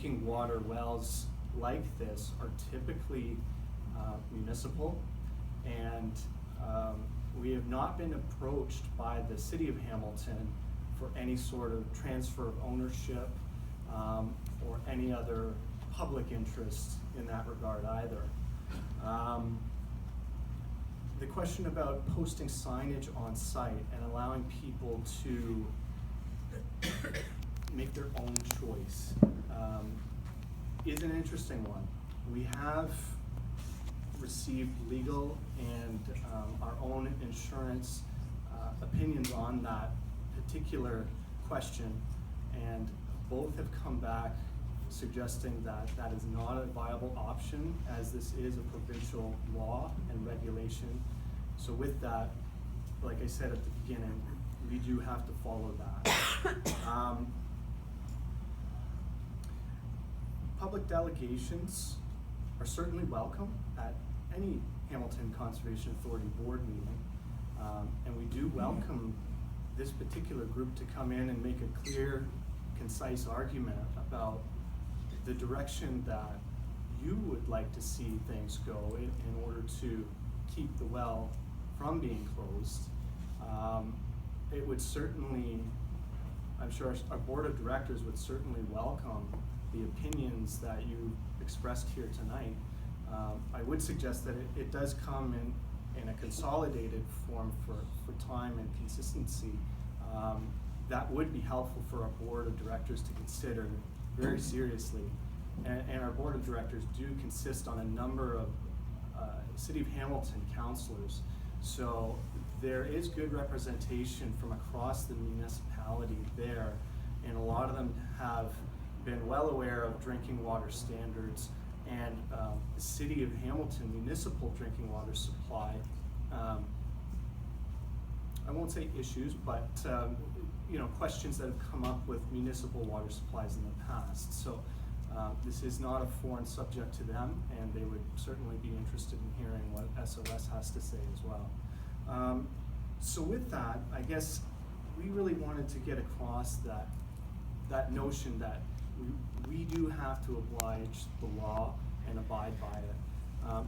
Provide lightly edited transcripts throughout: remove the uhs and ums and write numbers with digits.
drinking water wells like this are typically municipal, and we have not been approached by the City of Hamilton for any sort of transfer of ownership or any other public interest in that regard either. The question about posting signage on site and allowing people to make their own choice is an interesting one. We have received legal and our own insurance opinions on that particular question, and both have come back suggesting that that is not a viable option, as this is a provincial law and regulation. So with that, like I said at the beginning, we do have to follow that. Public delegations are certainly welcome at any Hamilton Conservation Authority board meeting, and we do welcome this particular group to come in and make a clear, concise argument about the direction that you would like to see things go in order to keep the well from being closed. It would certainly, I'm sure our board of directors would certainly welcome the opinions that you expressed here tonight. I would suggest that it does come in a consolidated form for time and consistency. That would be helpful for our board of directors to consider very seriously. And our board of directors do consist on a number of City of Hamilton councillors. So there is good representation from across the municipality there, and a lot of them have been well aware of drinking water standards and the City of Hamilton municipal drinking water supply. I won't say issues, but questions that have come up with municipal water supplies in the past. So this is not a foreign subject to them, and they would certainly be interested in hearing what SOS has to say as well. So with that, I guess we really wanted to get across that notion that we do have to oblige the law and abide by it.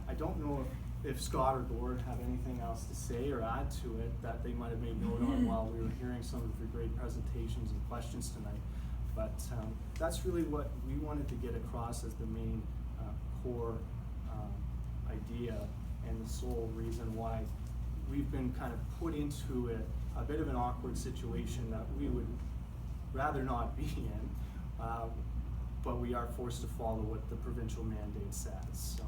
I don't know if Scott or Gord have anything else to say or add to it that they might have made note on while we were hearing some of the great presentations and questions tonight. But that's really what we wanted to get across as the main core idea and the sole reason why we've been kind of put into a bit of an awkward situation that we would rather not be in, but we are forced to follow what the provincial mandate says. So.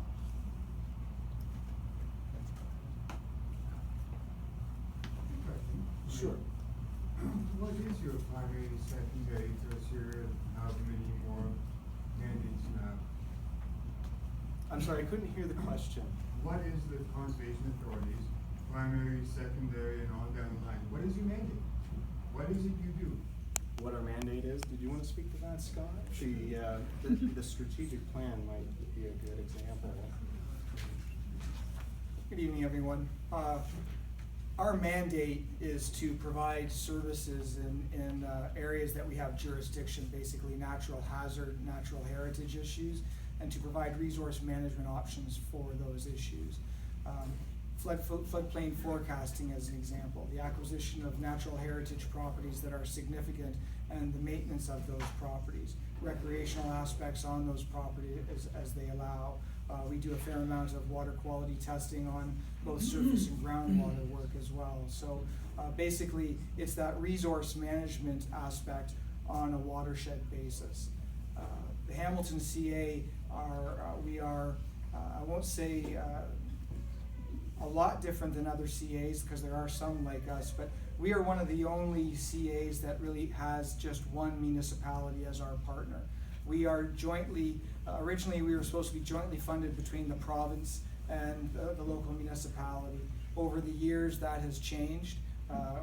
Sure. What is your primary, secondary, tertiary, and how many more mandates you have? I'm sorry, I couldn't hear the question. What is the conservation authorities, primary, secondary, and on down the line? What is your mandate? What is it you do? What our mandate is? Did you want to speak to that, Scott? The strategic plan might be a good example. Good evening, everyone. Our mandate is to provide services in areas that we have jurisdiction, basically natural hazard, natural heritage issues, and to provide resource management options for those issues. Floodplain forecasting as an example, the acquisition of natural heritage properties that are significant and the maintenance of those properties, recreational aspects on those properties as they allow. We do a fair amount of water quality testing on both surface and groundwater work as well. So basically it's that resource management aspect on a watershed basis. The Hamilton CA we are I won't say a lot different than other CAs, because there are some like us, but we are one of the only CAs that really has just one municipality as our partner. We are jointly, originally we were supposed to be jointly funded between the province and the local municipality. Over the years that has changed.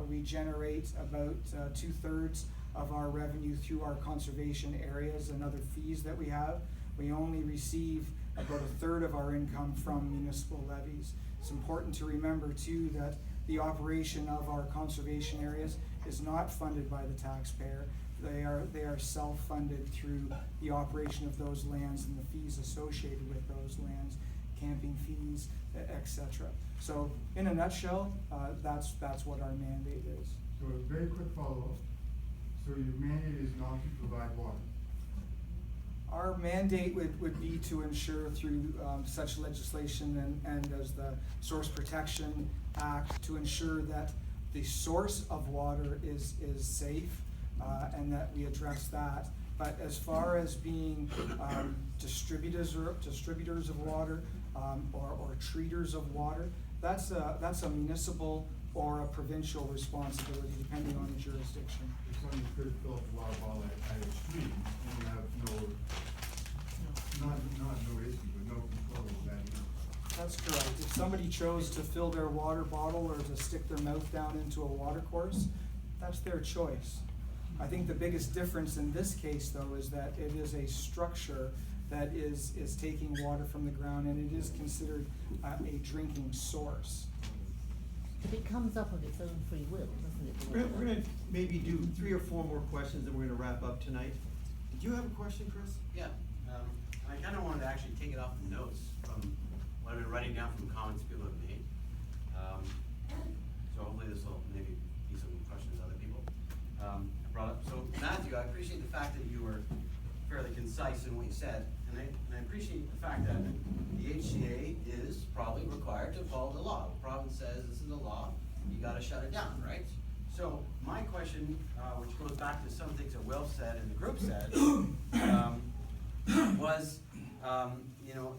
We generate about 2/3 of our revenue through our conservation areas and other fees that we have. We only receive about 1/3 of our income from municipal levies. It's important to remember too that the operation of our conservation areas is not funded by the taxpayer. They are self-funded through the operation of those lands and the fees associated with those lands, camping fees, et cetera. So in a nutshell, that's what our mandate is. So a very quick follow-up. So your mandate is not to provide water? Our mandate would be to ensure through such legislation and as the Source Protection Act, to ensure that the source of water is safe, and that we address that. But as far as being distributors of water, or treaters of water, that's a municipal or a provincial responsibility, depending on the jurisdiction. If somebody could fill up a water bottle at a stream and you have no issue, but no control of that either. That's correct. If somebody chose to fill their water bottle or to stick their mouth down into a water course, that's their choice. I think the biggest difference in this case, though, is that it is a structure that is taking water from the ground, and it is considered a drinking source. But it comes up of its own free will, doesn't it? We're gonna maybe do 3 or 4 more questions, and we're gonna wrap up tonight. Did you have a question, Chris? Yeah, I kind of wanted to actually take it off the notes from what I've been writing down from comments people have made. So hopefully this will maybe be some questions other people brought up. So Matthew, I appreciate the fact that you were fairly concise in what you said, and I appreciate the fact that the HCA is probably required to follow the law. The province says this is the law, you gotta shut it down, right? So my question, which goes back to some things that Will said and the group said, was, you know,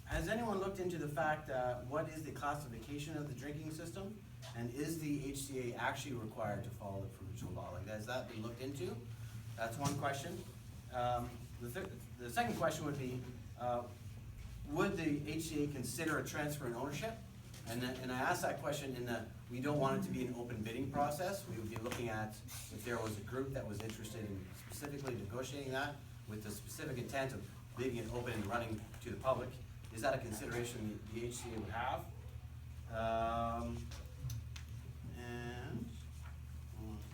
has anyone looked into the fact what is the classification of the drinking system? And is the HCA actually required to follow the provincial law? Like, has that been looked into? That's one question. The second question would be, would the HCA consider a transfer in ownership? And I asked that question in that we don't want it to be an open bidding process. We would be looking at if there was a group that was interested in specifically negotiating that with the specific intent of leaving it open and running to the public. Is that a consideration the HCA would have?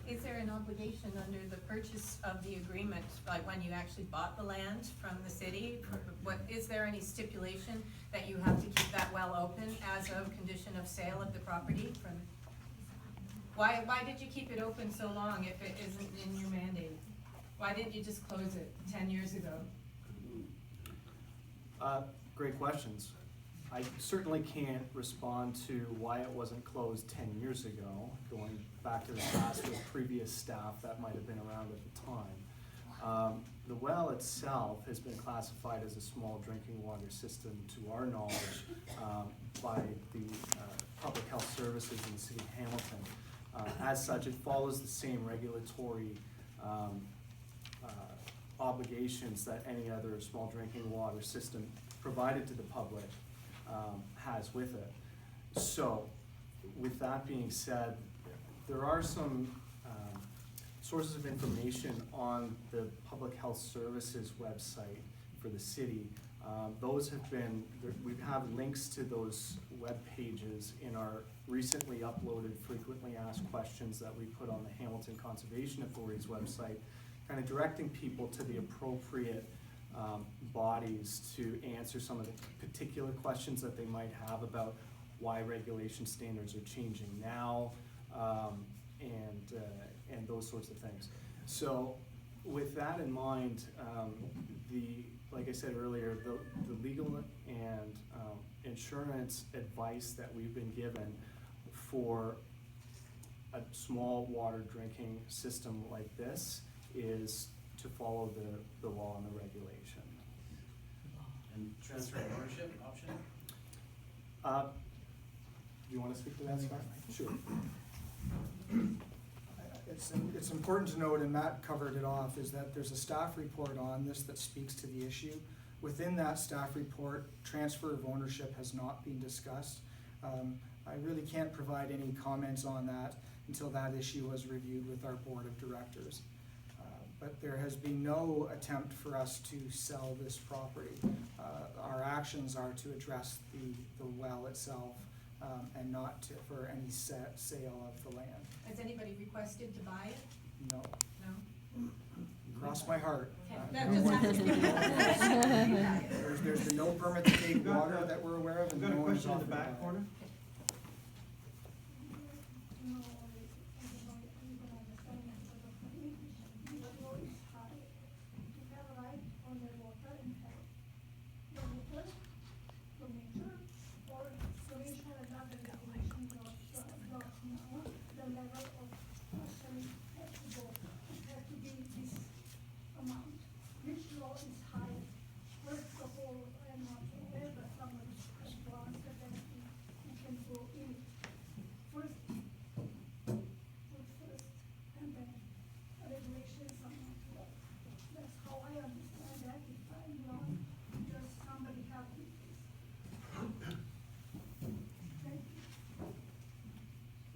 Is there an obligation under the purchase of the agreement, like when you actually bought the land from the city? Is there any stipulation that you have to keep that well open as a condition of sale of the property? Why did you keep it open so long if it isn't in your mandate? Why didn't you just close it 10 years ago? Great questions. I certainly can't respond to why it wasn't closed 10 years ago, going back to the past with previous staff that might have been around at the time. The well itself has been classified as a small drinking water system, to our knowledge, by the Public Health Services in the City of Hamilton. As such, it follows the same regulatory obligations that any other small drinking water system provided to the public has with it. So, with that being said, there are some sources of information on the Public Health Services website for the city. Those have been, we have links to those web pages in our recently uploaded frequently asked questions that we put on the Hamilton Conservation Authority's website, kind of directing people to the appropriate bodies to answer some of the particular questions that they might have about why regulation standards are changing now, and those sorts of things. So with that in mind, like I said earlier, the legal and insurance advice that we've been given for a small water drinking system like this is to follow the law and the regulation. And transfer of ownership option? Do you want to speak to that, Scott? Sure. It's important to note, and Matt covered it off, is that there's a staff report on this that speaks to the issue. Within that staff report, transfer of ownership has not been discussed. I really can't provide any comments on that until that issue was reviewed with our board of directors. But there has been no attempt for us to sell this property. Our actions are to address the well itself, and not for any sale of the land. Has anybody requested to buy it? No. No? Cross my heart. That just has to be. There's been no permit to take water that we're aware of, and We've got no a one's question in the offered back that. corner.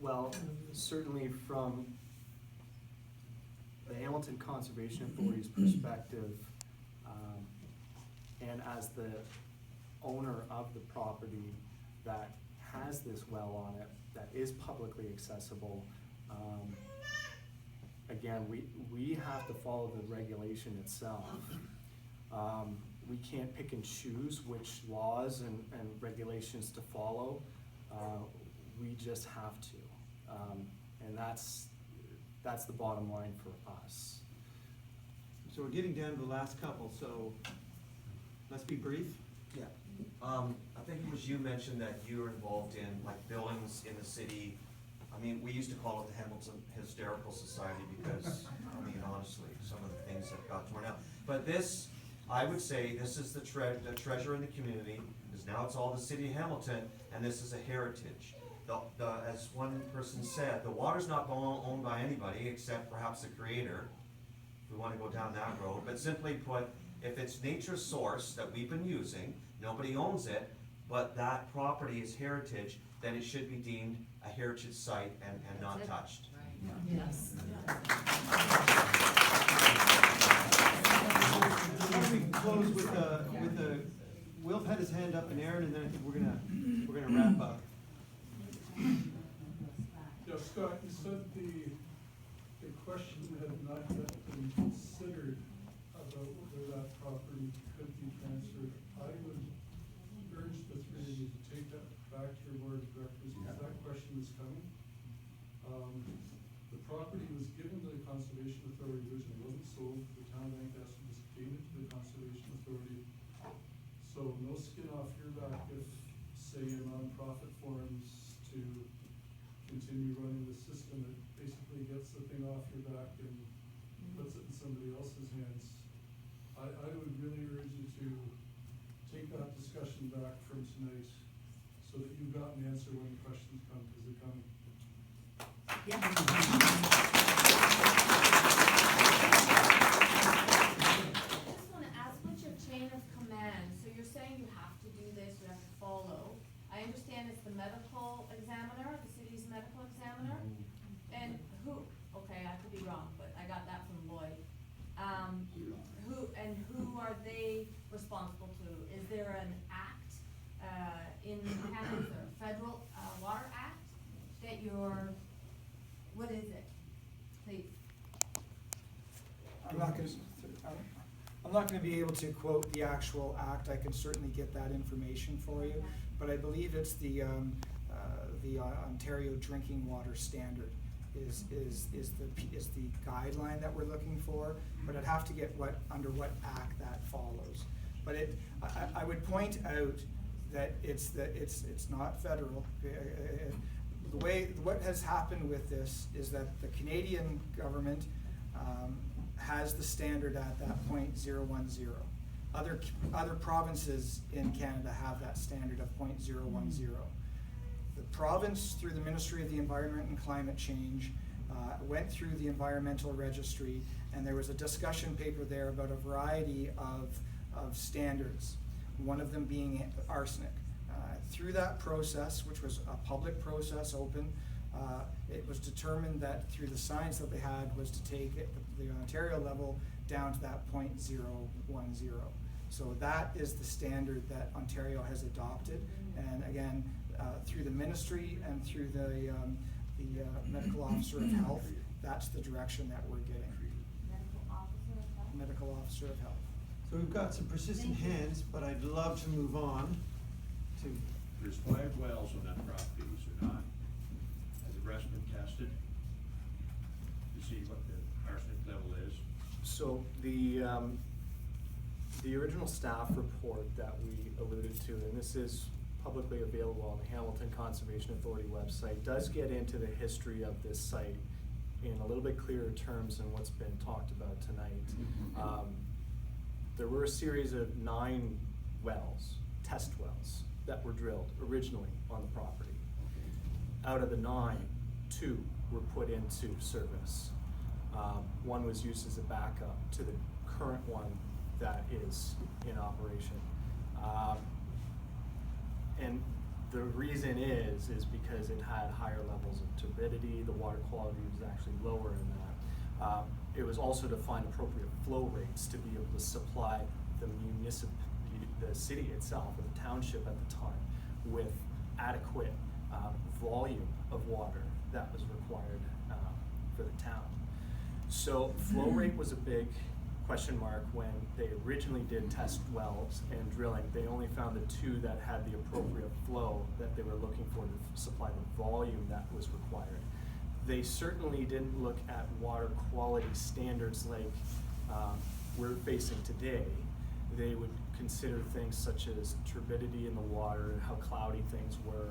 Well, certainly from the Hamilton Conservation Authority's perspective, and as the owner of the property that has this well on it, that is publicly accessible, again, we have to follow the regulation itself. We can't pick and choose which laws and regulations to follow. We just have to. And that's the bottom line for us. So we're getting down to the last couple, so let's be brief. Yeah, I think it was you mentioned that you were involved in like buildings in the city. I mean, we used to call it the Hamilton Hysterical Society because, I mean, honestly, some of the things that got torn out. But this, I would say, this is the treasure in the community, because now it's all the city of Hamilton, and this is a heritage. As one person said, the water's not owned by anybody except perhaps the creator, if we want to go down that road. But simply put, if it's nature's source that we've been using, nobody owns it, but that property is heritage, then it should be deemed a heritage site and not touched. Yes. Why don't we close with Will had his hand up, and Aaron, and then I think we're gonna wrap up. Yeah, Scott, you said the question had not yet been considered about whether that property could be transferred. I would urge the three of you to take that back to your board of directors, because that question is coming. The property was given to the Conservation Authority originally, it wasn't sold, the town of Ancaster just gave it to the Conservation Authority. So no skin off your back if, say, a nonprofit forms to continue running the system, it basically gets the thing off your back and puts it in somebody else's hands. I would really urge you to take that discussion back from tonight so that you've got an answer when the questions come, because they're coming. I just want to ask, what's your chain of command? So you're saying you have to do this, you have to follow. I understand it's the medical examiner, the city's medical examiner, and who, okay, I could be wrong, but I got that from Lloyd. Who are they responsible to? Is there an act, in Canada, is there a federal, water act that you're, what is it? Please. I'm not gonna be able to quote the actual act. I can certainly get that information for you, but I believe it's the Ontario Drinking Water Standard is the guideline that we're looking for, but I'd have to get under what act that follows. But I would point out that it's not federal. What has happened with this is that the Canadian government has the standard at that 0.010. Other provinces in Canada have that standard of 0.010. The province, through the Ministry of the Environment and Climate Change, went through the environmental registry, and there was a discussion paper there about a variety of standards, one of them being arsenic. Through that process, which was a public process, open, it was determined that through the science that they had was to take the Ontario level down to that 0.010. So that is the standard that Ontario has adopted, and again, through the ministry and through the medical officer of health, that's the direction that we're getting. Medical officer of medical officer of health. So we've got some persistent hands, but I'd love to move on to, There's 5 wells on that property, is there not? Has the rest been tested to see what the arsenic level is? So the original staff report that we alluded to, and this is publicly available on the Hamilton Conservation Authority website, does get into the history of this site in a little bit clearer terms than what's been talked about tonight. There were a series of 9 wells, test wells, that were drilled originally on the property. Out of the 9, 2 were put into service. One was used as a backup to the current one that is in operation. And the reason is because it had higher levels of turbidity, the water quality was actually lower in that. It was also to find appropriate flow rates to be able to supply the the city itself, or the township at the time, with adequate volume of water that was required for the town. So flow rate was a big question mark when they originally did test wells and drilling. They only found the 2 that had the appropriate flow that they were looking for to supply the volume that was required. They certainly didn't look at water quality standards like we're facing today. They would consider things such as turbidity in the water and how cloudy things were,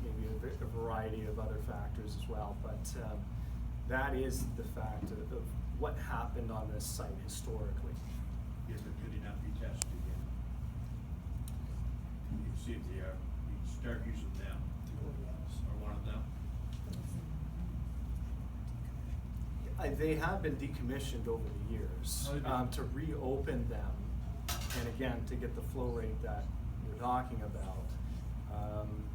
maybe a variety of other factors as well. But that is the fact of what happened on this site historically. Yes, but could it not be tested again? You can see if they are, you can start using them, or one of them. They have been decommissioned over the years. To reopen them, and again, to get the flow rate that we're talking about.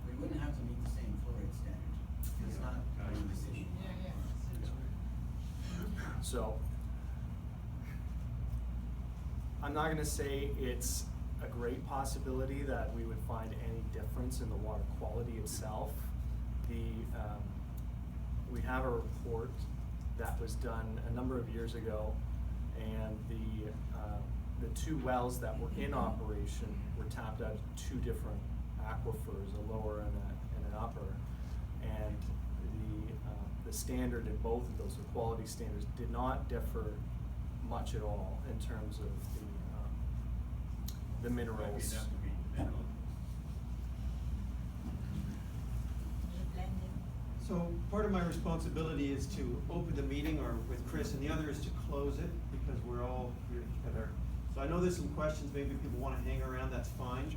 We wouldn't have to meet the same flow rate standards. It's not part of the city. So, I'm not gonna say it's a great possibility that we would find any difference in the water quality itself. We have a report that was done a number of years ago, and the 2 wells that were in operation were tapped out of 2 different aquifers, a lower and an upper. And the standard in both of those, the quality standards, did not differ much at all in terms of the minerals. Might be enough to meet the minimum. so part of my responsibility is to open the meeting, or with Chris, and the other is to close it, because we're all here together. So I know there's some questions, maybe people wanna hang around, that's fine.